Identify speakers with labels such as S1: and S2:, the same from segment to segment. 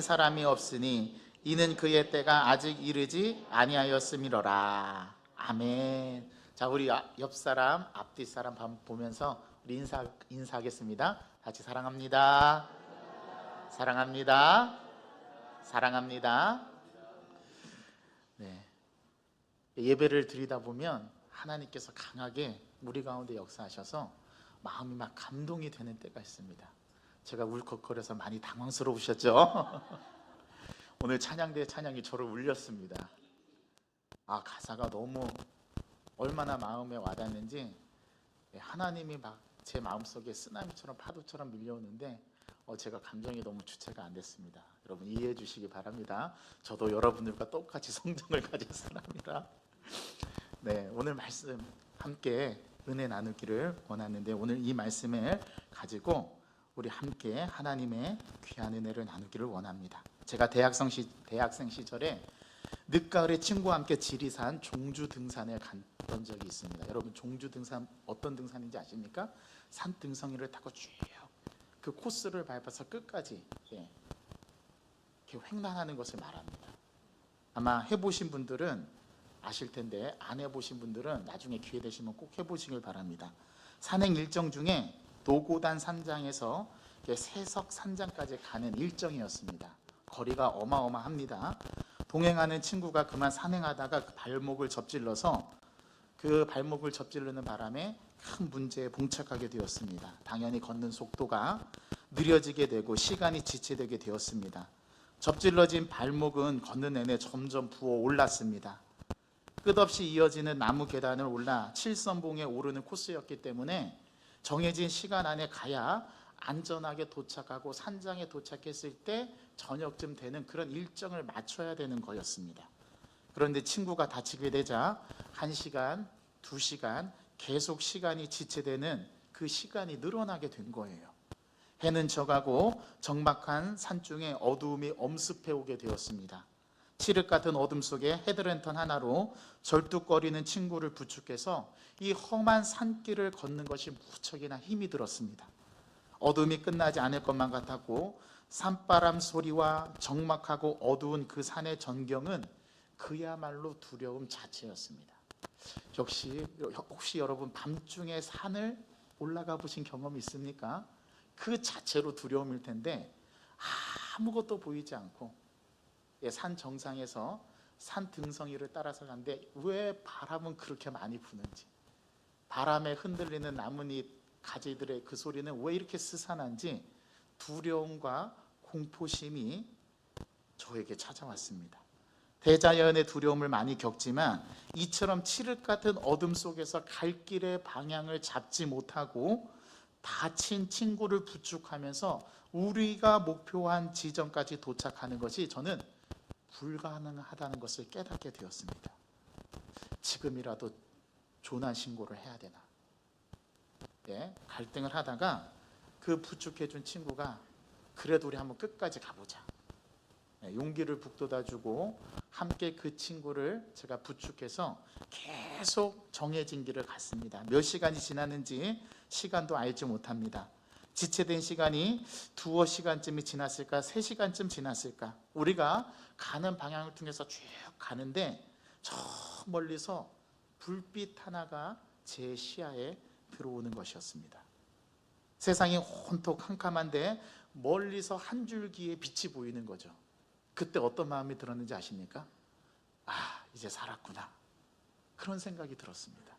S1: 사람이 없으니 이는 그의 때가 아직 이르지 아니하였음이로라. 아멘. 자, 우리 옆 사람, 앞뒤 사람 보면서 우리 인사하겠습니다. 같이 사랑합니다. 사랑합니다. 사랑합니다. 네. 예배를 드리다 보면 하나님께서 강하게 우리 가운데 역사하셔서 마음이 막 감동이 되는 때가 있습니다. 제가 울컥거려서 많이 당황스러우셨죠? 오늘 찬양대 찬양이 저를 울렸습니다. 가사가 너무 얼마나 마음에 와닿는지, 하나님이 막 제 마음속에 쓰나미처럼 파도처럼 밀려오는데 제가 감정이 너무 주체가 안 됐습니다. 여러분 이해해 주시기 바랍니다. 저도 여러분들과 똑같이 성정을 가진 사람이라. 네, 오늘 말씀 함께 은혜 나누기를 원하는데, 오늘 이 말씀을 가지고 우리 함께 하나님의 귀한 은혜를 나누기를 원합니다. 제가 대학생 시절에 늦가을에 친구와 함께 지리산 종주 등산에 갔던 적이 있습니다. 여러분 종주 등산 어떤 등산인지 아십니까? 산 등성이를 타고 쭉 그 코스를 밟아서 끝까지 이렇게 횡단하는 것을 말합니다. 아마 해보신 분들은 아실 텐데 안 해보신 분들은 나중에 기회 되시면 꼭 해보시길 바랍니다. 산행 일정 중에 노고단 산장에서 세석 산장까지 가는 일정이었습니다. 거리가 어마어마합니다. 동행하는 친구가 그만 산행하다가 그 발목을 접질러서 그 발목을 접질르는 바람에 큰 문제에 봉착하게 되었습니다. 당연히 걷는 속도가 느려지게 되고 시간이 지체되게 되었습니다. 접질러진 발목은 걷는 내내 점점 부어 올랐습니다. 끝없이 이어지는 나무 계단을 올라 7선봉에 오르는 코스였기 때문에 정해진 시간 안에 가야 안전하게 도착하고 산장에 도착했을 때 저녁쯤 되는 그런 일정을 맞춰야 되는 거였습니다. 그런데 친구가 다치게 되자 1시간, 2시간 계속 시간이 지체되는 그 시간이 늘어나게 된 거예요. 해는 져가고 적막한 산중에 어두움이 엄습해 오게 되었습니다. 칠흑 같은 어둠 속에 헤드랜턴 하나로 절뚝거리는 친구를 부축해서 이 험한 산길을 걷는 것이 무척이나 힘이 들었습니다. 어둠이 끝나지 않을 것만 같았고 산바람 소리와 적막하고 어두운 그 산의 전경은 그야말로 두려움 자체였습니다. 혹시 여러분 밤중에 산을 올라가 보신 경험이 있습니까? 그 자체로 두려움일 텐데 아무것도 보이지 않고 산 정상에서 산 등성이를 따라서 가는데 왜 바람은 그렇게 많이 부는지, 바람에 흔들리는 나뭇잎 가지들의 그 소리는 왜 이렇게 스산한지 두려움과 공포심이 저에게 찾아왔습니다. 대자연의 두려움을 많이 겪지만 이처럼 칠흑 같은 어둠 속에서 갈 길의 방향을 잡지 못하고 다친 친구를 부축하면서 우리가 목표한 지점까지 도착하는 것이 저는 불가능하다는 것을 깨닫게 되었습니다. 지금이라도 조난 신고를 해야 되나? 갈등을 하다가 그 부축해준 친구가 그래도 우리 한번 끝까지 가보자, 용기를 북돋아주고 함께 그 친구를 제가 부축해서 계속 정해진 길을 갔습니다. 몇 시간이 지났는지 시간도 알지 못합니다. 지체된 시간이 2시간쯤이 지났을까, 3시간쯤 지났을까. 우리가 가는 방향을 통해서 쭉 가는데 저 멀리서 불빛 하나가 제 시야에 들어오는 것이었습니다. 세상이 온통 캄캄한데 멀리서 한 줄기의 빛이 보이는 거죠. 그때 어떤 마음이 들었는지 아십니까? 이제 살았구나, 그런 생각이 들었습니다.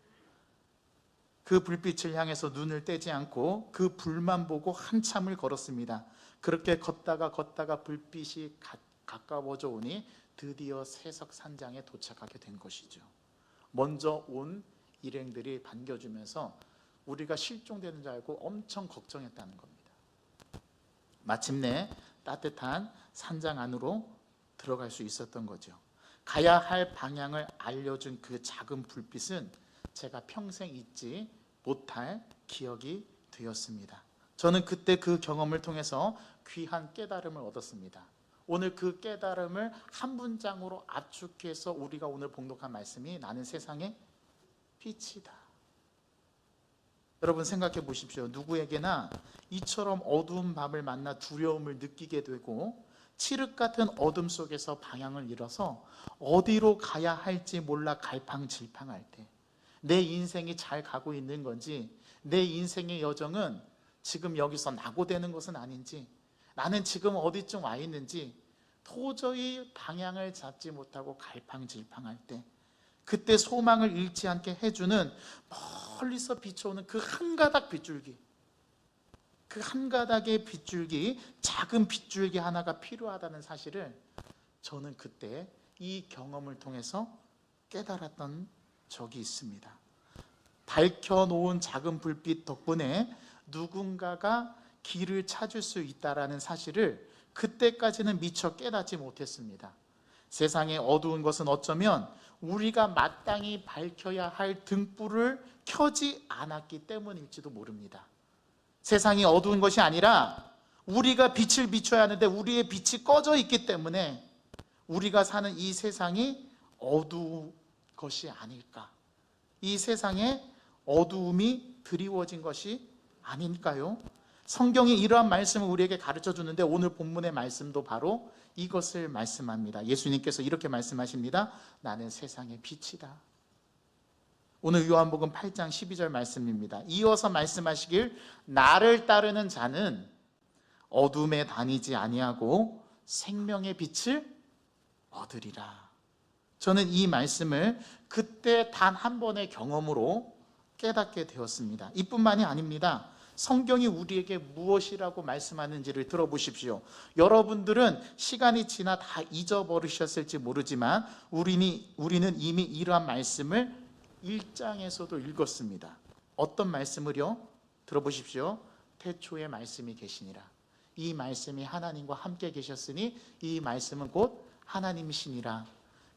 S1: 그 불빛을 향해서 눈을 떼지 않고 그 불만 보고 한참을 걸었습니다. 그렇게 걷다가 불빛이 가까워져 오니 드디어 세석 산장에 도착하게 된 것이죠. 먼저 온 일행들이 반겨주면서 우리가 실종되는 줄 알고 엄청 걱정했다는 겁니다. 마침내 따뜻한 산장 안으로 들어갈 수 있었던 거죠. 가야 할 방향을 알려준 그 작은 불빛은 제가 평생 잊지 못할 기억이 되었습니다. 저는 그때 그 경험을 통해서 귀한 깨달음을 얻었습니다. 오늘 그 깨달음을 한 문장으로 압축해서 우리가 오늘 봉독한 말씀이 나는 세상의 빛이다. 여러분 생각해 보십시오. 누구에게나 이처럼 어두운 밤을 만나 두려움을 느끼게 되고 칠흑 같은 어둠 속에서 방향을 잃어서 어디로 가야 할지 몰라 갈팡질팡할 때, 내 인생이 잘 가고 있는 건지, 내 인생의 여정은 지금 여기서 낙오되는 것은 아닌지, 나는 지금 어디쯤 와 있는지 도저히 방향을 잡지 못하고 갈팡질팡할 때, 그때 소망을 잃지 않게 해주는 멀리서 비춰오는 그 한 가닥 빗줄기, 그 한 가닥의 빗줄기, 작은 빗줄기 하나가 필요하다는 사실을 저는 그때 이 경험을 통해서 깨달았던 적이 있습니다. 밝혀놓은 작은 불빛 덕분에 누군가가 길을 찾을 수 있다는 사실을 그때까지는 미처 깨닫지 못했습니다. 세상에 어두운 것은 어쩌면 우리가 마땅히 밝혀야 할 등불을 켜지 않았기 때문일지도 모릅니다. 세상이 어두운 것이 아니라 우리가 빛을 비춰야 하는데 우리의 빛이 꺼져 있기 때문에 우리가 사는 이 세상이 어두운 것이 아닐까, 이 세상에 어두움이 드리워진 것이 아닐까요? 성경이 이러한 말씀을 우리에게 가르쳐 주는데 오늘 본문의 말씀도 바로 이것을 말씀합니다. 예수님께서 이렇게 말씀하십니다. 나는 세상의 빛이다. 오늘 요한복음 8장 12절 말씀입니다. 이어서 말씀하시길, 나를 따르는 자는 어둠에 다니지 아니하고 생명의 빛을 얻으리라. 저는 이 말씀을 그때 단 한 번의 경험으로 깨닫게 되었습니다. 이뿐만이 아닙니다. 성경이 우리에게 무엇이라고 말씀하는지를 들어보십시오. 여러분들은 시간이 지나 다 잊어버리셨을지 모르지만 우리는 이미 이러한 말씀을 1장에서도 읽었습니다. 어떤 말씀을요? 들어보십시오. 태초에 말씀이 계시니라. 이 말씀이 하나님과 함께 계셨으니 이 말씀은 곧 하나님이시니라.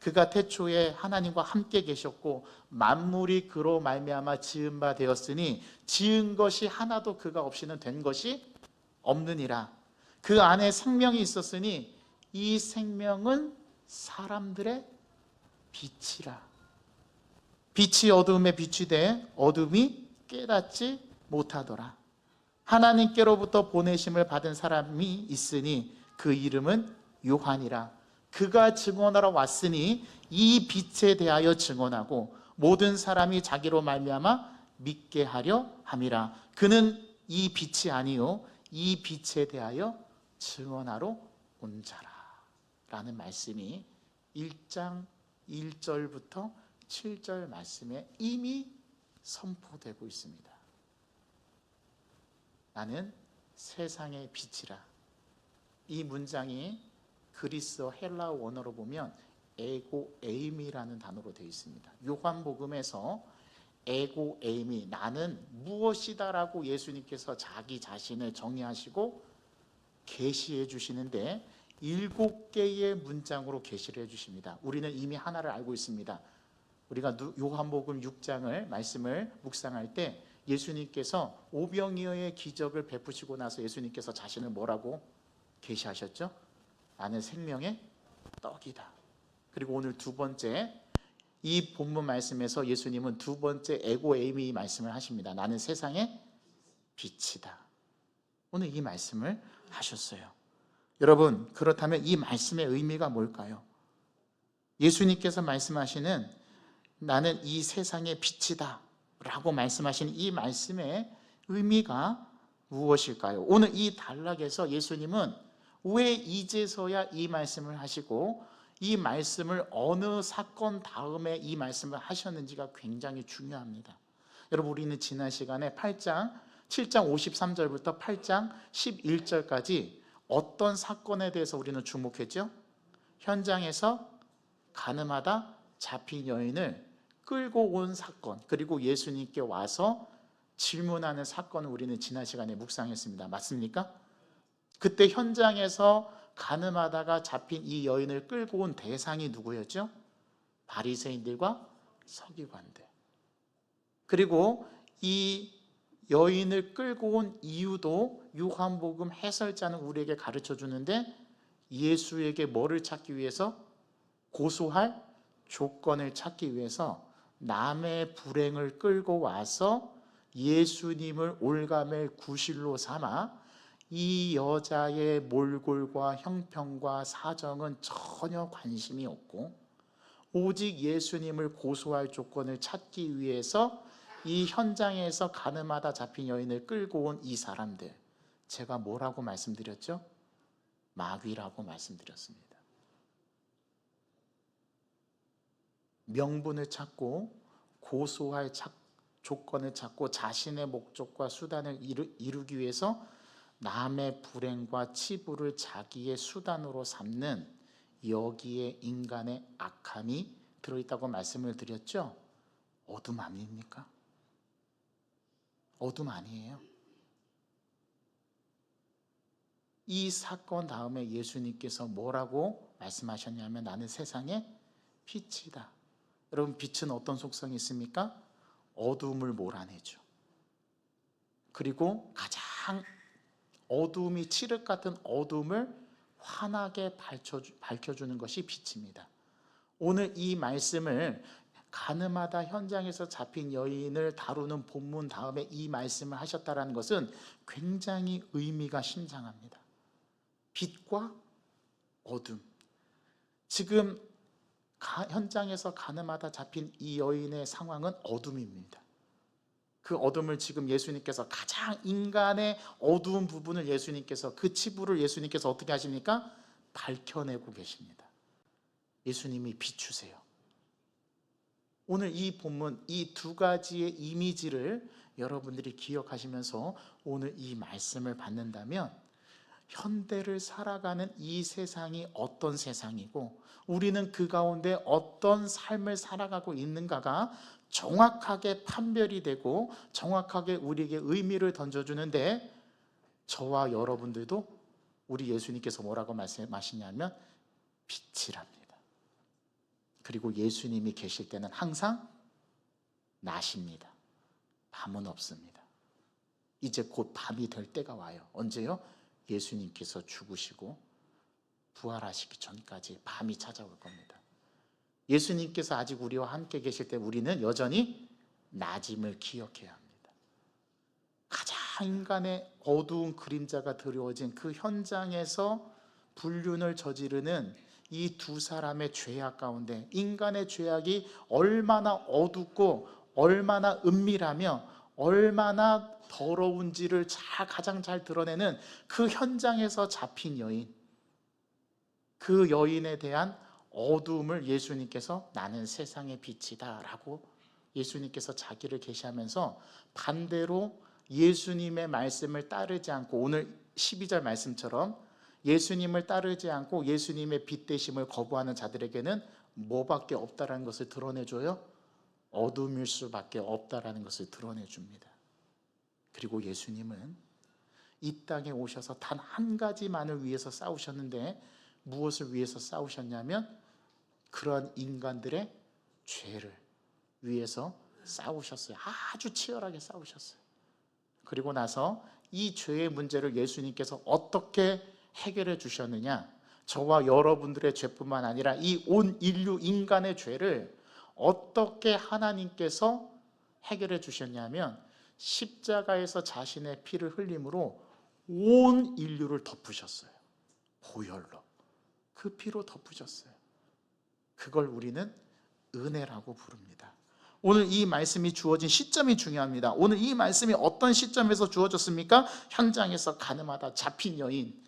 S1: 그가 태초에 하나님과 함께 계셨고 만물이 그로 말미암아 지은 바 되었으니 지은 것이 하나도 그가 없이는 된 것이 없느니라. 그 안에 생명이 있었으니 이 생명은 사람들의 빛이라. 빛이 어두움에 빛이 돼 어둠이 깨닫지 못하더라. 하나님께로부터 보내심을 받은 사람이 있으니 그 이름은 요한이라. 그가 증언하러 왔으니 이 빛에 대하여 증언하고 모든 사람이 자기로 말미암아 믿게 하려 함이라. 그는 이 빛이 아니요 이 빛에 대하여 증언하러 온 자라. 라는 말씀이 1장 1절부터 7절 말씀에 이미 선포되고 있습니다. 나는 세상의 빛이라. 이 문장이 그리스어 헬라어 원어로 보면 에고 에임이라는 단어로 되어 있습니다. 요한복음에서 에고 에임이 나는 무엇이다라고 예수님께서 자기 자신을 정의하시고 계시해 주시는데 7개의 문장으로 계시를 해 주십니다. 우리는 이미 하나를 알고 있습니다. 우리가 요한복음 6장을 말씀을 묵상할 때 예수님께서 오병이어의 기적을 베푸시고 나서 예수님께서 자신을 뭐라고 계시하셨죠? 나는 생명의 떡이다. 그리고 오늘 두 번째, 이 본문 말씀에서 예수님은 두 번째 에고 에이미 말씀을 하십니다. 나는 세상의 빛이다. 오늘 이 말씀을 하셨어요. 여러분, 그렇다면 이 말씀의 의미가 뭘까요? 예수님께서 말씀하시는 나는 이 세상의 빛이다 라고 말씀하신 이 말씀의 의미가 무엇일까요? 오늘 이 단락에서 예수님은 왜 이제서야 이 말씀을 하시고 이 말씀을 어느 사건 다음에 이 말씀을 하셨는지가 굉장히 중요합니다. 여러분, 우리는 지난 시간에 7장 53절부터 8장 11절까지 어떤 사건에 대해서 우리는 주목했죠? 현장에서 가늠하다 잡힌 여인을 끌고 온 사건, 그리고 예수님께 와서 질문하는 사건을 우리는 지난 시간에 묵상했습니다. 맞습니까? 그때 현장에서 가늠하다가 잡힌 이 여인을 끌고 온 대상이 누구였죠? 바리새인들과 서기관들. 그리고 이 여인을 끌고 온 이유도 요한복음 해설자는 우리에게 가르쳐 주는데 예수에게 뭐를 찾기 위해서? 고소할 조건을 찾기 위해서 남의 불행을 끌고 와서 예수님을 올가멜 구실로 삼아 이 여자의 몰골과 형편과 사정은 전혀 관심이 없고 오직 예수님을 고소할 조건을 찾기 위해서 이 현장에서 가늠하다 잡힌 여인을 끌고 온 이 사람들, 제가 뭐라고 말씀드렸죠? 마귀라고 말씀드렸습니다. 명분을 찾고 고소할 조건을 찾고 자신의 목적과 수단을 이루기 위해서 남의 불행과 치부를 자기의 수단으로 삼는 여기에 인간의 악함이 들어있다고 말씀을 드렸죠. 어둠 아닙니까? 어둠 아니에요? 이 사건 다음에 예수님께서 뭐라고 말씀하셨냐면 나는 세상의 빛이다. 여러분, 빛은 어떤 속성이 있습니까? 어둠을 몰아내죠. 그리고 가장 어둠이 칠흑 같은 어둠을 환하게 밝혀주는 것이 빛입니다. 오늘 이 말씀을 가늠하다 현장에서 잡힌 여인을 다루는 본문 다음에 이 말씀을 하셨다는 것은 굉장히 의미가 심장합니다. 빛과 어둠. 지금 현장에서 가늠하다 잡힌 이 여인의 상황은 어둠입니다. 그 어둠을 지금 예수님께서 가장 인간의 어두운 부분을 예수님께서 그 치부를 예수님께서 어떻게 하십니까? 밝혀내고 계십니다. 예수님이 비추세요. 오늘 이 본문 이 두 가지의 이미지를 여러분들이 기억하시면서 오늘 이 말씀을 받는다면 현대를 살아가는 이 세상이 어떤 세상이고 우리는 그 가운데 어떤 삶을 살아가고 있는가가 정확하게 판별이 되고 정확하게 우리에게 의미를 던져주는데 저와 여러분들도 우리 예수님께서 뭐라고 말씀하시냐면 빛이랍니다. 그리고 예수님이 계실 때는 항상 낮입니다. 밤은 없습니다. 이제 곧 밤이 될 때가 와요. 언제요? 예수님께서 죽으시고 부활하시기 전까지 밤이 찾아올 겁니다. 예수님께서 아직 우리와 함께 계실 때 우리는 여전히 낮임을 기억해야 합니다. 가장 인간의 어두운 그림자가 드리워진 그 현장에서 불륜을 저지르는 이 두 사람의 죄악 가운데 인간의 죄악이 얼마나 어둡고 얼마나 은밀하며 얼마나 더러운지를 가장 잘 드러내는 그 현장에서 잡힌 여인, 그 여인에 대한 어두움을 예수님께서 나는 세상의 빛이다 라고 예수님께서 자기를 계시하면서 반대로 예수님의 말씀을 따르지 않고 오늘 12절 말씀처럼 예수님을 따르지 않고 예수님의 빛 되심을 거부하는 자들에게는 뭐밖에 없다라는 것을 드러내줘요? 어둠일 수밖에 없다라는 것을 드러내줍니다. 그리고 예수님은 이 땅에 오셔서 단 한 가지만을 위해서 싸우셨는데 무엇을 위해서 싸우셨냐면 그런 인간들의 죄를 위해서 싸우셨어요. 아주 치열하게 싸우셨어요. 그리고 나서 이 죄의 문제를 예수님께서 어떻게 해결해 주셨느냐, 저와 여러분들의 죄뿐만 아니라 이 온 인류 인간의 죄를 어떻게 하나님께서 해결해 주셨냐면 십자가에서 자신의 피를 흘림으로 온 인류를 덮으셨어요. 보혈로 그 피로 덮으셨어요. 그걸 우리는 은혜라고 부릅니다. 오늘 이 말씀이 주어진 시점이 중요합니다. 오늘 이 말씀이 어떤 시점에서 주어졌습니까? 현장에서 가늠하다 잡힌 여인,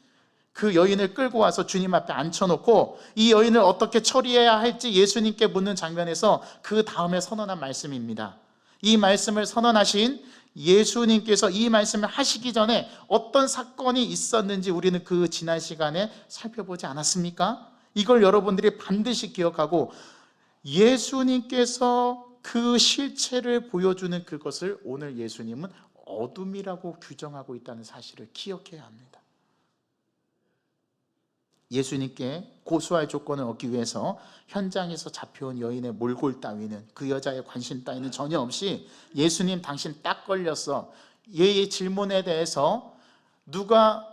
S1: 그 여인을 끌고 와서 주님 앞에 앉혀놓고 이 여인을 어떻게 처리해야 할지 예수님께 묻는 장면에서 그 다음에 선언한 말씀입니다. 이 말씀을 선언하신 예수님께서 이 말씀을 하시기 전에 어떤 사건이 있었는지 우리는 그 지난 시간에 살펴보지 않았습니까? 이걸 여러분들이 반드시 기억하고 예수님께서 그 실체를 보여주는 그것을 오늘 예수님은 어둠이라고 규정하고 있다는 사실을 기억해야 합니다. 예수님께 고소할 조건을 얻기 위해서 현장에서 잡혀온 여인의 몰골 따위는, 그 여자의 관심 따위는 전혀 없이 예수님 당신 딱 걸렸어, 얘의 질문에 대해서 누가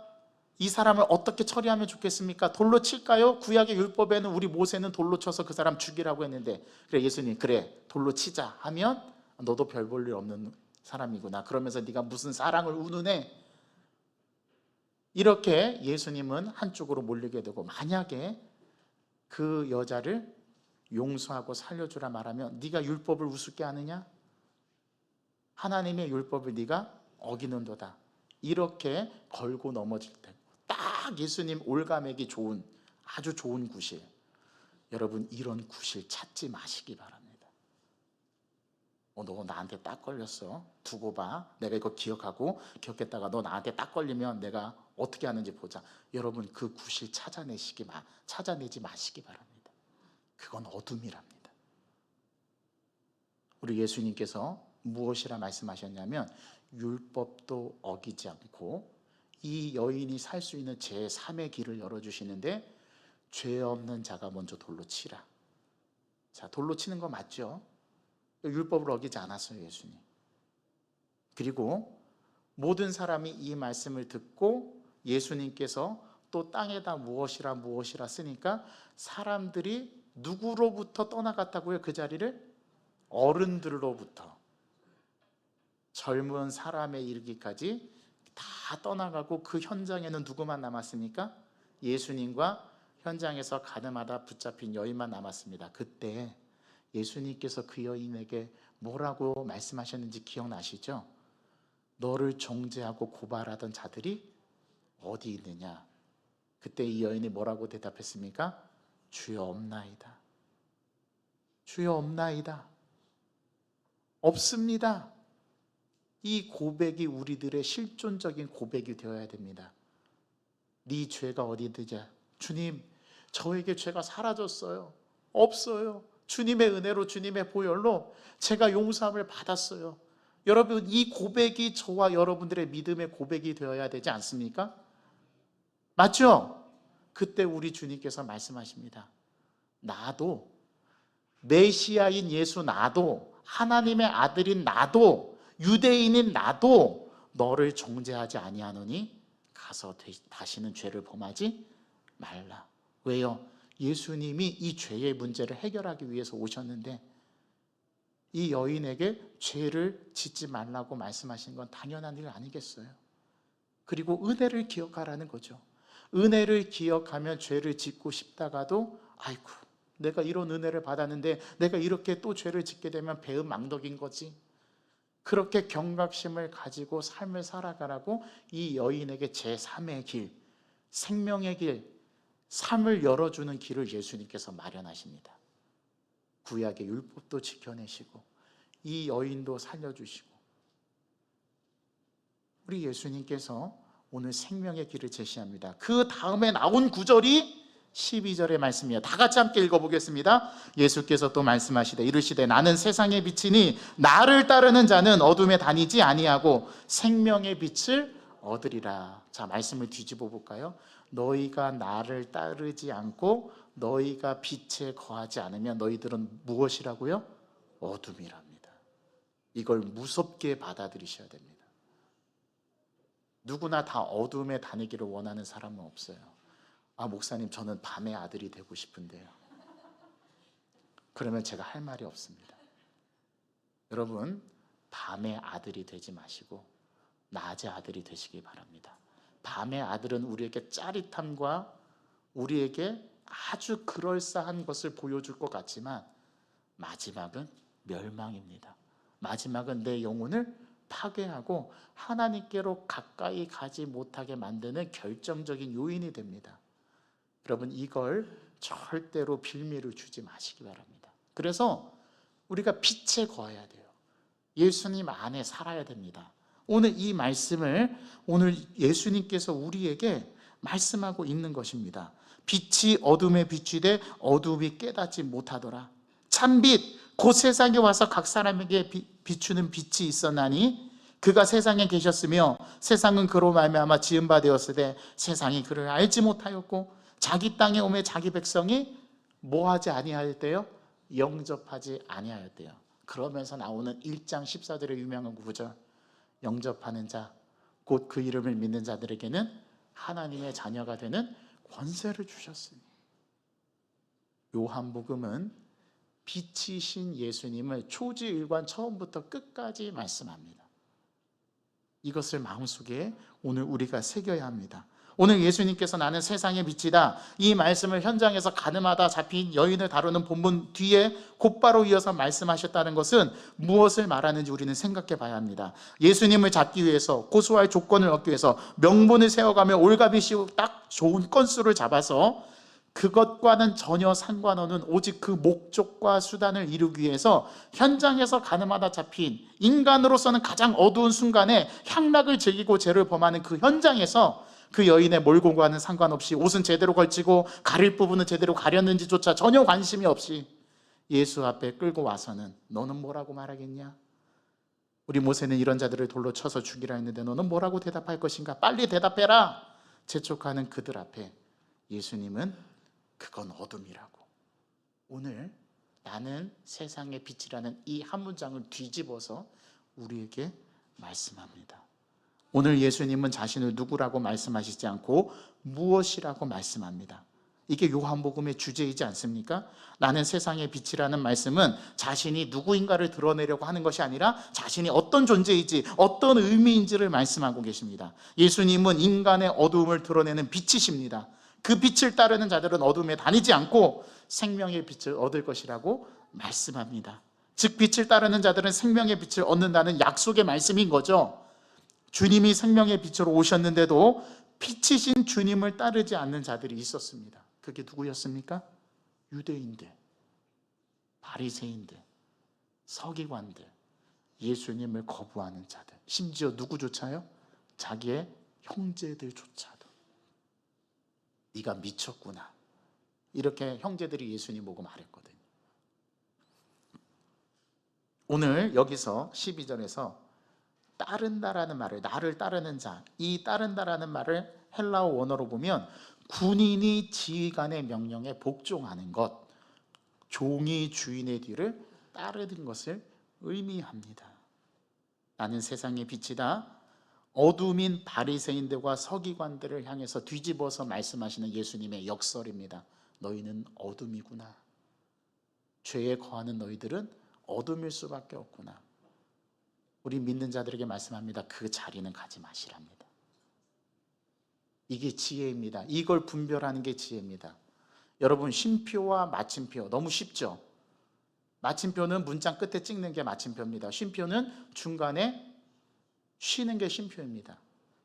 S1: 이 사람을 어떻게 처리하면 좋겠습니까? 돌로 칠까요? 구약의 율법에는 우리 모세는 돌로 쳐서 그 사람 죽이라고 했는데, 그래 예수님 그래 돌로 치자 하면 너도 별 볼 일 없는 사람이구나, 그러면서 네가 무슨 사랑을 운운해. 이렇게 예수님은 한쪽으로 몰리게 되고, 만약에 그 여자를 용서하고 살려주라 말하면 네가 율법을 우습게 하느냐? 하나님의 율법을 네가 어기는도다. 이렇게 걸고 넘어질 때 딱 예수님 올가매기 좋은, 아주 좋은 구실. 여러분, 이런 구실 찾지 마시기 바랍니다. 너 나한테 딱 걸렸어. 두고 봐. 내가 이거 기억했다가 너 나한테 딱 걸리면 내가 어떻게 하는지 보자. 여러분, 그 구실 찾아내지 마시기 바랍니다. 그건 어둠이랍니다. 우리 예수님께서 무엇이라 말씀하셨냐면, 율법도 어기지 않고 이 여인이 살 수 있는 제3의 길을 열어주시는데, 죄 없는 자가 먼저 돌로 치라. 자, 돌로 치는 거 맞죠? 율법을 어기지 않았어요, 예수님. 그리고 모든 사람이 이 말씀을 듣고 예수님께서 또 땅에다 무엇이라 쓰니까 사람들이 누구로부터 떠나갔다고요? 그 자리를? 어른들로부터 젊은 사람에 이르기까지 다 떠나가고, 그 현장에는 누구만 남았습니까? 예수님과 현장에서 가늠하다 붙잡힌 여인만 남았습니다. 그때 예수님께서 그 여인에게 뭐라고 말씀하셨는지 기억나시죠? 너를 정죄하고 고발하던 자들이 어디 있느냐? 그때 이 여인이 뭐라고 대답했습니까? 주여 없나이다. 주여 없나이다. 없습니다. 이 고백이 우리들의 실존적인 고백이 되어야 됩니다. 네 죄가 어디 있느냐? 주님, 저에게 죄가 사라졌어요. 없어요. 주님의 은혜로, 주님의 보혈로 제가 용서함을 받았어요. 여러분, 이 고백이 저와 여러분들의 믿음의 고백이 되어야 되지 않습니까? 맞죠? 그때 우리 주님께서 말씀하십니다. 나도, 메시아인 예수 나도, 하나님의 아들인 나도, 유대인인 나도 너를 정죄하지 아니하노니 가서 다시는 죄를 범하지 말라. 왜요? 예수님이 이 죄의 문제를 해결하기 위해서 오셨는데, 이 여인에게 죄를 짓지 말라고 말씀하신 건 당연한 일 아니겠어요? 그리고 은혜를 기억하라는 거죠. 은혜를 기억하면 죄를 짓고 싶다가도, 아이고, 내가 이런 은혜를 받았는데 내가 이렇게 또 죄를 짓게 되면 배은망덕인 거지. 그렇게 경각심을 가지고 삶을 살아가라고 이 여인에게 제3의 길, 생명의 길, 삶을 열어주는 길을 예수님께서 마련하십니다. 구약의 율법도 지켜내시고 이 여인도 살려주시고, 우리 예수님께서 오늘 생명의 길을 제시합니다. 그 다음에 나온 구절이 12절의 말씀이에요. 다 같이 함께 읽어보겠습니다. 예수께서 또 말씀하시되 이르시되 나는 세상의 빛이니 나를 따르는 자는 어둠에 다니지 아니하고 생명의 빛을 얻으리라. 자, 말씀을 뒤집어 볼까요? 너희가 나를 따르지 않고 너희가 빛에 거하지 않으면 너희들은 무엇이라고요? 어둠이랍니다. 이걸 무섭게 받아들이셔야 됩니다. 누구나 다 어둠에 다니기를 원하는 사람은 없어요. 아, 목사님, 저는 밤의 아들이 되고 싶은데요. 그러면 제가 할 말이 없습니다. 여러분, 밤의 아들이 되지 마시고 낮의 아들이 되시기 바랍니다. 밤의 아들은 우리에게 짜릿함과 우리에게 아주 그럴싸한 것을 보여줄 것 같지만 마지막은 멸망입니다. 마지막은 내 영혼을 파괴하고 하나님께로 가까이 가지 못하게 만드는 결정적인 요인이 됩니다. 여러분, 이걸 절대로 빌미를 주지 마시기 바랍니다. 그래서 우리가 빛에 거해야 돼요. 예수님 안에 살아야 됩니다. 오늘 이 말씀을 오늘 예수님께서 우리에게 말씀하고 있는 것입니다. 빛이 어둠에 비추되 어둠이 깨닫지 못하더라. 참빛 곧 세상에 와서 각 사람에게 비추는 빛이 있었나니 그가 세상에 계셨으며 세상은 그로 말미암아 지은 바 되었으되 세상이 그를 알지 못하였고 자기 땅에 오매 자기 백성이 뭐하지 아니하였대요? 영접하지 아니하였대요. 그러면서 나오는 1장 14절의 유명한 구절, 영접하는 자 곧 그 이름을 믿는 자들에게는 하나님의 자녀가 되는 권세를 주셨으니. 요한복음은 빛이신 예수님을 초지일관 처음부터 끝까지 말씀합니다. 이것을 마음속에 오늘 우리가 새겨야 합니다. 오늘 예수님께서 나는 세상의 빛이다, 이 말씀을 현장에서 가늠하다 잡힌 여인을 다루는 본문 뒤에 곧바로 이어서 말씀하셨다는 것은 무엇을 말하는지 우리는 생각해 봐야 합니다. 예수님을 잡기 위해서, 고소할 조건을 얻기 위해서 명분을 세워가며 올가비시우 딱 좋은 건수를 잡아서 그것과는 전혀 상관없는 오직 그 목적과 수단을 이루기 위해서 현장에서 가늠하다 잡힌, 인간으로서는 가장 어두운 순간에 향락을 즐기고 죄를 범하는 그 현장에서 그 여인의 몰골과는 상관없이 옷은 제대로 걸치고 가릴 부분은 제대로 가렸는지조차 전혀 관심이 없이 예수 앞에 끌고 와서는 너는 뭐라고 말하겠냐? 우리 모세는 이런 자들을 돌로 쳐서 죽이라 했는데 너는 뭐라고 대답할 것인가? 빨리 대답해라! 재촉하는 그들 앞에 예수님은 그건 어둠이라고, 오늘 나는 세상의 빛이라는 이 한 문장을 뒤집어서 우리에게 말씀합니다. 오늘 예수님은 자신을 누구라고 말씀하시지 않고 무엇이라고 말씀합니다. 이게 요한복음의 주제이지 않습니까? 나는 세상의 빛이라는 말씀은 자신이 누구인가를 드러내려고 하는 것이 아니라 자신이 어떤 존재이지, 어떤 의미인지를 말씀하고 계십니다. 예수님은 인간의 어두움을 드러내는 빛이십니다. 그 빛을 따르는 자들은 어둠에 다니지 않고 생명의 빛을 얻을 것이라고 말씀합니다. 즉 빛을 따르는 자들은 생명의 빛을 얻는다는 약속의 말씀인 거죠. 주님이 생명의 빛으로 오셨는데도 빛이신 주님을 따르지 않는 자들이 있었습니다. 그게 누구였습니까? 유대인들, 바리새인들, 서기관들, 예수님을 거부하는 자들, 심지어 누구조차요? 자기의 형제들조차도. 네가 미쳤구나, 이렇게 형제들이 예수님 보고 말했거든요. 오늘 여기서 12절에서 따른다라는 말을, 나를 따르는 자, 이 따른다라는 말을 헬라어 원어로 보면 군인이 지휘관의 명령에 복종하는 것, 종이 주인의 뒤를 따르는 것을 의미합니다. 나는 세상의 빛이다. 어둠인 바리새인들과 서기관들을 향해서 뒤집어서 말씀하시는 예수님의 역설입니다. 너희는 어둠이구나. 죄에 거하는 너희들은 어둠일 수밖에 없구나. 우리 믿는 자들에게 말씀합니다. 그 자리는 가지 마시랍니다. 이게 지혜입니다. 이걸 분별하는 게 지혜입니다. 여러분, 쉼표와 마침표 너무 쉽죠? 마침표는 문장 끝에 찍는 게 마침표입니다. 쉼표는 중간에 쉬는 게 쉼표입니다.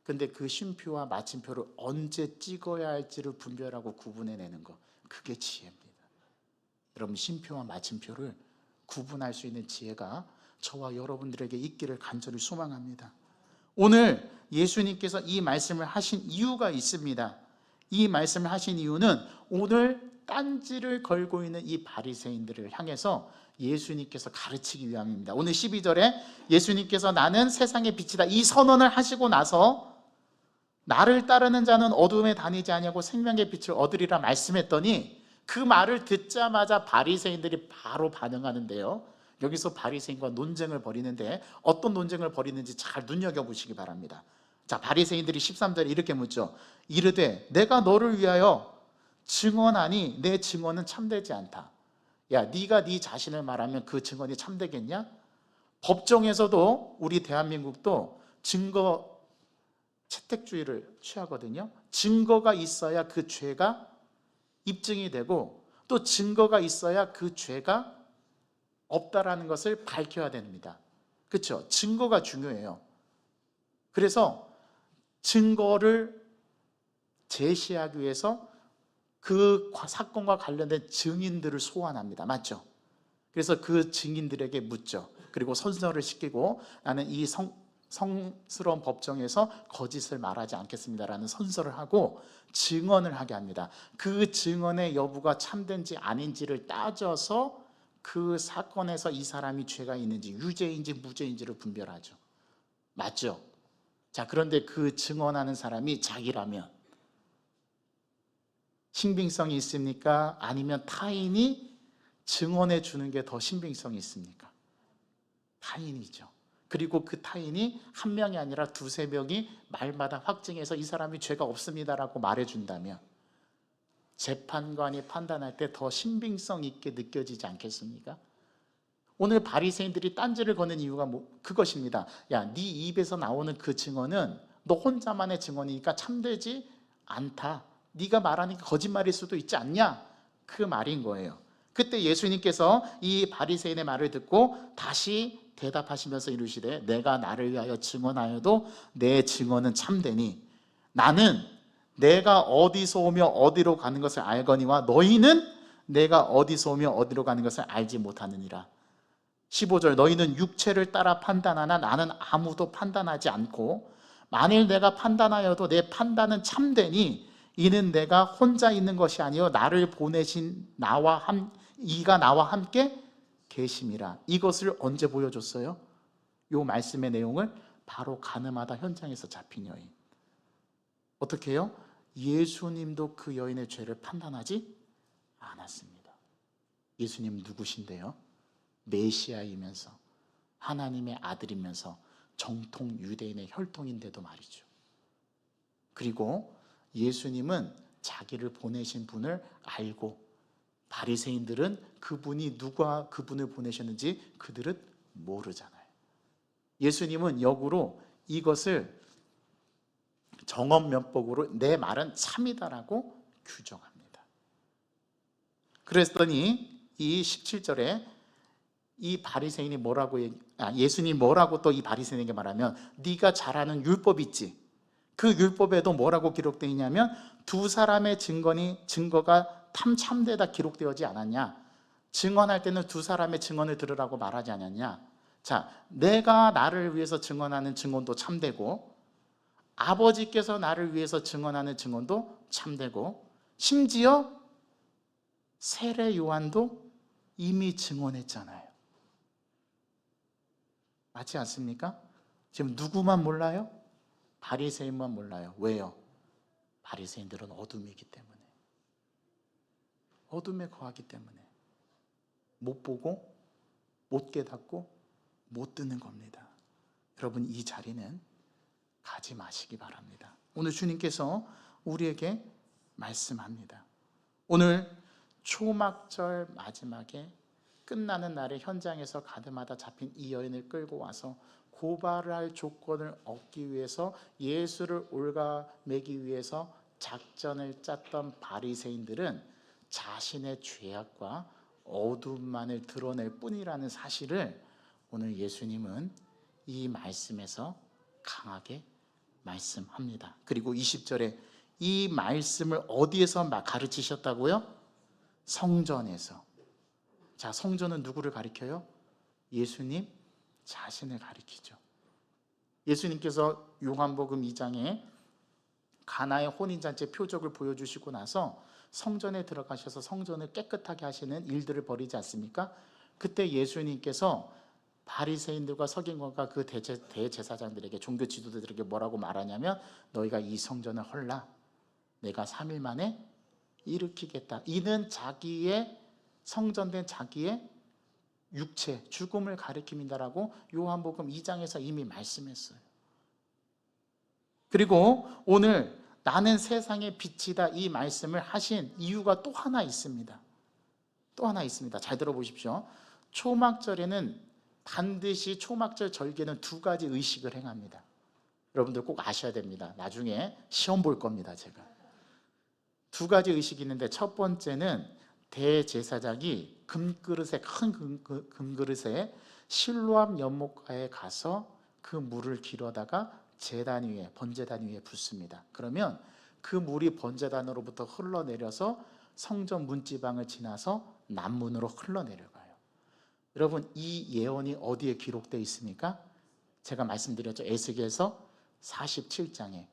S1: 근데 그 쉼표와 마침표를 언제 찍어야 할지를 분별하고 구분해내는 거, 그게 지혜입니다. 여러분, 쉼표와 마침표를 구분할 수 있는 지혜가 저와 여러분들에게 있기를 간절히 소망합니다. 오늘 예수님께서 이 말씀을 하신 이유가 있습니다. 이 말씀을 하신 이유는 오늘 딴지를 걸고 있는 이 바리새인들을 향해서 예수님께서 가르치기 위함입니다. 오늘 12절에 예수님께서 나는 세상의 빛이다, 이 선언을 하시고 나서 나를 따르는 자는 어둠에 다니지 아니하고 생명의 빛을 얻으리라 말씀했더니 그 말을 듣자마자 바리새인들이 바로 반응하는데요. 여기서 바리새인과 논쟁을 벌이는데 어떤 논쟁을 벌이는지 잘 눈여겨보시기 바랍니다. 자, 바리새인들이 13절에 이렇게 묻죠. 이르되 내가 너를 위하여 증언하니 내 증언은 참되지 않다. 야, 네가 네 자신을 말하면 그 증언이 참되겠냐? 법정에서도 우리 대한민국도 증거 채택주의를 취하거든요. 증거가 있어야 그 죄가 입증이 되고 또 증거가 있어야 그 죄가 없다라는 것을 밝혀야 됩니다. 그렇죠? 증거가 중요해요. 그래서 증거를 제시하기 위해서 그 사건과 관련된 증인들을 소환합니다. 맞죠? 그래서 그 증인들에게 묻죠. 그리고 선서를 시키고 나는 이 성스러운 법정에서 거짓을 말하지 않겠습니다라는 선서를 하고 증언을 하게 합니다. 그 증언의 여부가 참된지 아닌지를 따져서 그 사건에서 이 사람이 죄가 있는지 유죄인지 무죄인지를 분별하죠. 맞죠? 자, 그런데 그 증언하는 사람이 자기라면 신빙성이 있습니까? 아니면 타인이 증언해 주는 게 더 신빙성이 있습니까? 타인이죠. 그리고 그 타인이 한 명이 아니라 두세 명이 말마다 확증해서 이 사람이 죄가 없습니다라고 말해준다면 재판관이 판단할 때 더 신빙성 있게 느껴지지 않겠습니까? 오늘 바리새인들이 딴지를 거는 이유가 그것입니다. 야, 네 입에서 나오는 그 증언은 너 혼자만의 증언이니까 참되지 않다. 네가 말하는 게 거짓말일 수도 있지 않냐? 그 말인 거예요. 그때 예수님께서 이 바리새인의 말을 듣고 다시 대답하시면서 이르시되 내가 나를 위하여 증언하여도 내 증언은 참되니 나는 내가 어디서 오며 어디로 가는 것을 알거니와 너희는 내가 어디서 오며 어디로 가는 것을 알지 못하느니라. 15절 너희는 육체를 따라 판단하나 나는 아무도 판단하지 않고 만일 내가 판단하여도 내 판단은 참되니 이는 내가 혼자 있는 것이 아니요 나를 보내신 이가 나와 함께 계심이라. 이것을 언제 보여줬어요? 이 말씀의 내용을 바로 가늠하다 현장에서 잡힌 여인. 어떻게 해요? 예수님도 그 여인의 죄를 판단하지 않았습니다. 예수님 누구신데요? 메시아이면서 하나님의 아들이면서 정통 유대인의 혈통인데도 말이죠. 그리고 예수님은 자기를 보내신 분을 알고 바리새인들은 그분이 누가 그분을 보내셨는지 그들은 모르잖아요. 예수님은 역으로 이것을 정언면법으로 내 말은 참이다라고 규정합니다. 그랬더니 이 17절에 이 바리새인이 예수님이 뭐라고 또 이 바리새인에게 말하면 네가 잘 아는 율법 있지? 그 율법에도 뭐라고 기록되어 있냐면 두 사람의 증거가 참되다 기록되어지 않았냐? 증언할 때는 두 사람의 증언을 들으라고 말하지 않았냐? 자, 내가 나를 위해서 증언하는 증언도 참되고 아버지께서 나를 위해서 증언하는 증언도 참되고 심지어 세례 요한도 이미 증언했잖아요. 맞지 않습니까? 지금 누구만 몰라요? 바리새인만 몰라요. 왜요? 바리새인들은 어둠이기 때문에, 어둠에 거하기 때문에 못 보고 못 깨닫고 못 듣는 겁니다. 여러분 이 자리는 가지 마시기 바랍니다. 오늘 주님께서 우리에게 말씀합니다. 오늘 초막절 마지막에 끝나는 날의 현장에서 가늠하다 잡힌 이 여인을 끌고 와서 고발할 조건을 얻기 위해서 예수를 올가매기 위해서 작전을 짰던 바리새인들은 자신의 죄악과 어둠만을 드러낼 뿐이라는 사실을 오늘 예수님은 이 말씀에서 강하게 말씀합니다. 그리고 20절에 이 말씀을 어디에서 가르치셨다고요? 성전에서. 자, 성전은 누구를 가리켜요? 예수님 자신을 가리키죠. 예수님께서 요한복음 2장에 가나의 혼인잔치 표적을 보여주시고 나서 성전에 들어가셔서 성전을 깨끗하게 하시는 일들을 벌이지 않습니까? 그때 예수님께서 바리새인들과 서기관과 그 대제사장들에게, 종교 지도자들에게 뭐라고 말하냐면 너희가 이 성전을 헐라 내가 3일 만에 일으키겠다. 이는 자기의 성전된 자기의 육체, 죽음을 가리킵니다라고 요한복음 2장에서 이미 말씀했어요. 그리고 오늘 나는 세상의 빛이다 이 말씀을 하신 이유가 또 하나 있습니다. 또 하나 있습니다. 잘 들어보십시오. 초막절에는 반드시 초막절 절기는 두 가지 의식을 행합니다. 여러분들 꼭 아셔야 됩니다. 나중에 시험 볼 겁니다. 제가 두 가지 의식이 있는데 첫 번째는 대제사장이 금그릇에, 큰 금그릇에 실로암 연못가에 가서 그 물을 길어다가 제단 위에, 번제단 위에 붓습니다. 그러면 그 물이 번제단으로부터 흘러내려서 성전 문지방을 지나서 남문으로 흘러내려가요. 여러분 이 예언이 어디에 기록되어 있습니까? 제가 말씀드렸죠. 에스겔서 47장에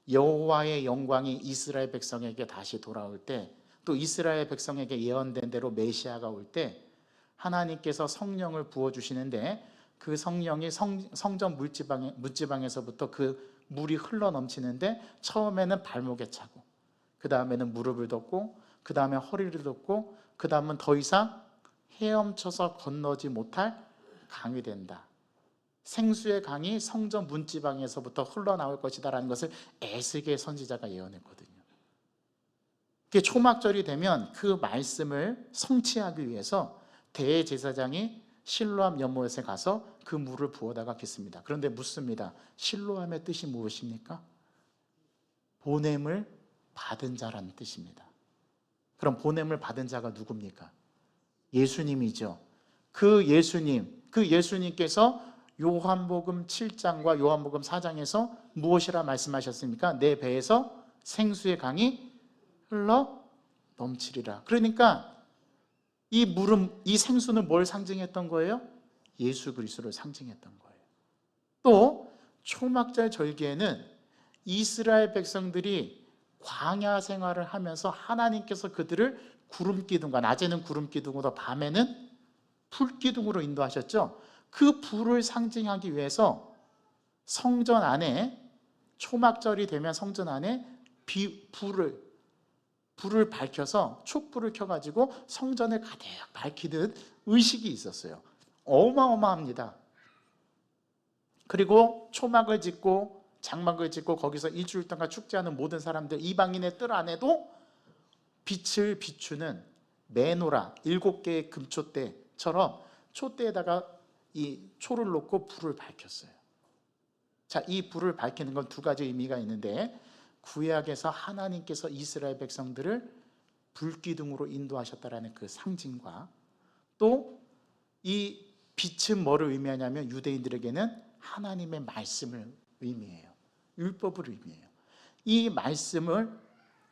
S1: 여호와의 영광이 이스라엘 백성에게 다시 돌아올 때, 또 이스라엘 백성에게 예언된 대로 메시아가 올 때 하나님께서 성령을 부어주시는데 그 성령이 성전 문지방에서부터 그 물이 흘러넘치는데 처음에는 발목에 차고 그 다음에는 무릎을 덮고 그 다음에 허리를 덮고 그 다음은 더 이상 헤엄쳐서 건너지 못할 강이 된다. 생수의 강이 성전 문지방에서부터 흘러나올 것이다라는 것을 에스겔 선지자가 예언했거든요. 초막절이 되면 그 말씀을 성취하기 위해서 대제사장이 실로암 연못에 가서 그 물을 부어다가 깃습니다. 그런데 묻습니다. 실로암의 뜻이 무엇입니까? 보냄을 받은 자라는 뜻입니다. 그럼 보냄을 받은 자가 누굽니까? 예수님이죠. 그 예수님께서 요한복음 7장과 요한복음 4장에서 무엇이라 말씀하셨습니까? 내 배에서 생수의 강이 흘러 넘치리라. 그러니까 이 생수는 뭘 상징했던 거예요? 예수 그리스도를 상징했던 거예요. 또 초막절 절기에는 이스라엘 백성들이 광야 생활을 하면서 하나님께서 그들을 구름 기둥과, 낮에는 구름 기둥으로 밤에는 불 기둥으로 인도하셨죠. 그 불을 상징하기 위해서 성전 안에, 초막절이 되면 성전 안에 불을 밝혀서 촛불을 켜가지고 성전을 가득 밝히듯 의식이 있었어요. 어마어마합니다. 그리고 초막을 짓고 장막을 짓고 거기서 일주일 동안 축제하는 모든 사람들, 이방인의 뜰 안에도 빛을 비추는 메노라 7개의 금촛대처럼 촛대에다가 이 초를 놓고 불을 밝혔어요. 자, 이 불을 밝히는 건 두 가지 의미가 있는데, 구약에서 하나님께서 이스라엘 백성들을 불기둥으로 인도하셨다라는 그 상징과, 또 이 빛은 뭐를 의미하냐면 유대인들에게는 하나님의 말씀을 의미해요. 율법을 의미해요. 이 말씀을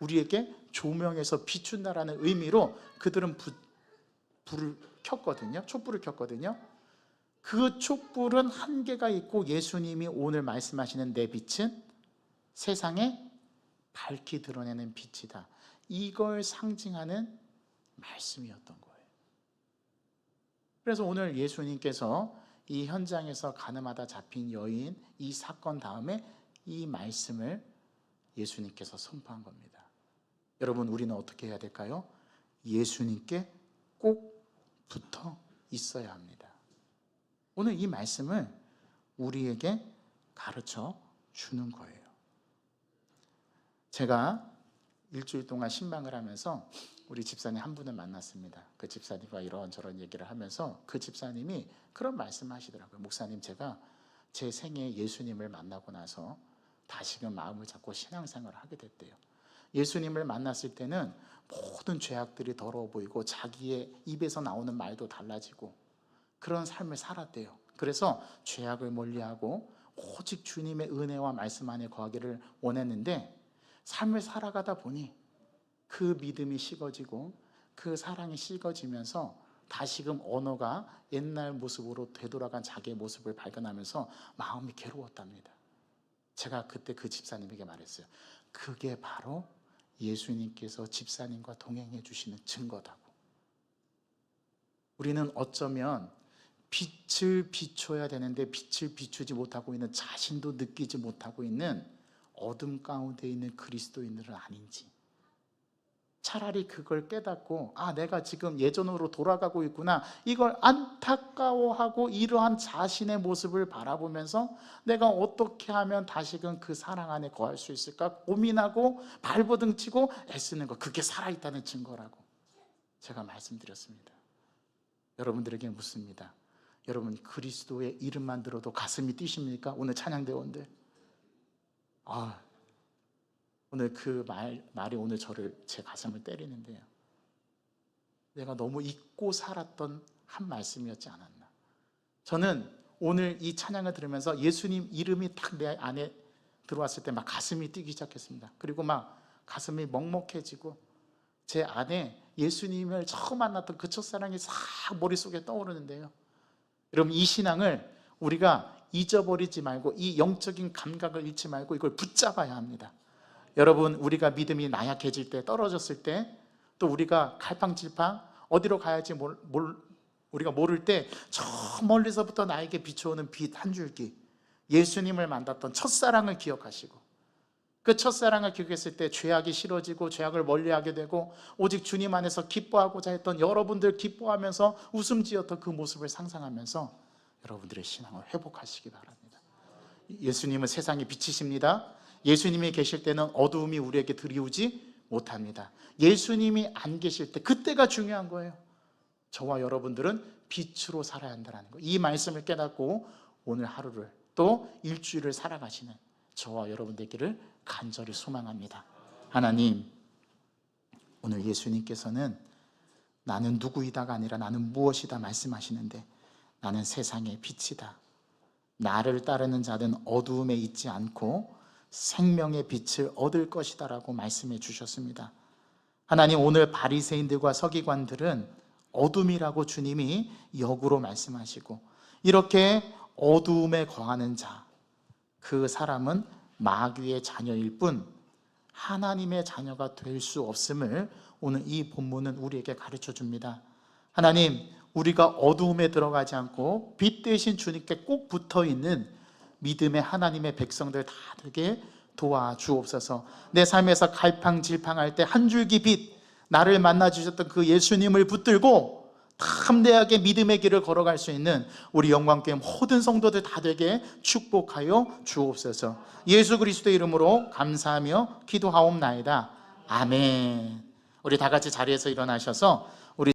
S1: 우리에게 조명해서 비춘다라는 의미로 그들은 불을 켰거든요. 촛불을 켰거든요. 그 촛불은 한계가 있고, 예수님이 오늘 말씀하시는 내 빛은 세상에 밝히 드러내는 빛이다, 이걸 상징하는 말씀이었던 거예요. 그래서 오늘 예수님께서 이 현장에서 가늠하다 잡힌 여인, 이 사건 다음에 이 말씀을 예수님께서 선포한 겁니다. 여러분, 우리는 어떻게 해야 될까요? 예수님께 꼭 붙어 있어야 합니다. 오늘 이 말씀을 우리에게 가르쳐 주는 거예요. 제가 일주일 동안 신방을 하면서 우리 집사님 한 분을 만났습니다. 그 집사님과 이런저런 얘기를 하면서 그 집사님이 그런 말씀을 하시더라고요. 목사님, 제가 제 생에 예수님을 만나고 나서 다시금 마음을 잡고 신앙생활을 하게 됐대요. 예수님을 만났을 때는 모든 죄악들이 더러워 보이고 자기의 입에서 나오는 말도 달라지고 그런 삶을 살았대요. 그래서 죄악을 멀리하고 오직 주님의 은혜와 말씀 안에 거하기를 원했는데, 삶을 살아가다 보니 그 믿음이 식어지고 그 사랑이 식어지면서 다시금 언어가 옛날 모습으로 되돌아간 자기의 모습을 발견하면서 마음이 괴로웠답니다. 제가 그때 그 집사님에게 말했어요. 그게 바로 예수님께서 집사님과 동행해 주시는 증거다고. 우리는 어쩌면 빛을 비춰야 되는데 빛을 비추지 못하고 있는, 자신도 느끼지 못하고 있는 어둠 가운데 있는 그리스도인들은 아닌지, 차라리 그걸 깨닫고 내가 지금 예전으로 돌아가고 있구나, 이걸 안타까워하고 이러한 자신의 모습을 바라보면서 내가 어떻게 하면 다시금 그 사랑 안에 거할 수 있을까 고민하고 발버둥치고 애쓰는 것, 그게 살아있다는 증거라고 제가 말씀드렸습니다. 여러분들에게 묻습니다. 여러분, 그리스도의 이름만 들어도 가슴이 뛰십니까? 오늘 찬양대원들, 오늘 그 말이 오늘 제 가슴을 때리는데요. 내가 너무 잊고 살았던 한 말씀이었지 않았나. 저는 오늘 이 찬양을 들으면서 예수님 이름이 딱 내 안에 들어왔을 때 막 가슴이 뛰기 시작했습니다. 그리고 막 가슴이 먹먹해지고 제 안에 예수님을 처음 만났던 그 첫사랑이 싹 머릿속에 떠오르는데요. 여러분, 이 신앙을 우리가 잊어버리지 말고, 이 영적인 감각을 잃지 말고 이걸 붙잡아야 합니다. 여러분, 우리가 믿음이 나약해질 때, 떨어졌을 때, 또 우리가 갈팡질팡 어디로 가야지 우리가 모를 때, 저 멀리서부터 나에게 비춰오는 빛 한 줄기, 예수님을 만났던 첫사랑을 기억하시고, 그 첫사랑을 기억했을 때 죄악이 싫어지고 죄악을 멀리하게 되고 오직 주님 안에서 기뻐하고자 했던 여러분들, 기뻐하면서 웃음 지었던 그 모습을 상상하면서 여러분들의 신앙을 회복하시기 바랍니다. 예수님은 세상의 빛이십니다. 예수님이 계실 때는 어두움이 우리에게 드리우지 못합니다. 예수님이 안 계실 때, 그때가 중요한 거예요. 저와 여러분들은 빛으로 살아야 한다는 거, 이 말씀을 깨닫고 오늘 하루를, 또 일주일을 살아가시는 저와 여러분 되기를 간절히 소망합니다. 하나님, 오늘 예수님께서는 나는 누구이다가 아니라 나는 무엇이다 말씀하시는데, 나는 세상의 빛이다. 나를 따르는 자는 어두움에 있지 않고 생명의 빛을 얻을 것이다 라고 말씀해 주셨습니다. 하나님, 오늘 바리새인들과 서기관들은 어둠이라고 주님이 역으로 말씀하시고, 이렇게 어두움에 거하는 자, 그 사람은 마귀의 자녀일 뿐 하나님의 자녀가 될 수 없음을 오늘 이 본문은 우리에게 가르쳐 줍니다. 하나님, 우리가 어두움에 들어가지 않고 빛 대신 주님께 꼭 붙어 있는 믿음의 하나님의 백성들 다 되게 도와주옵소서. 내 삶에서 갈팡질팡할 때 한 줄기 빛, 나를 만나 주셨던 그 예수님을 붙들고 담대하게 믿음의 길을 걸어갈 수 있는 우리 영광교회 모든 성도들 다 되게 축복하여 주옵소서. 예수 그리스도의 이름으로 감사하며 기도하옵나이다. 아멘. 우리 다 같이 자리에서 일어나셔서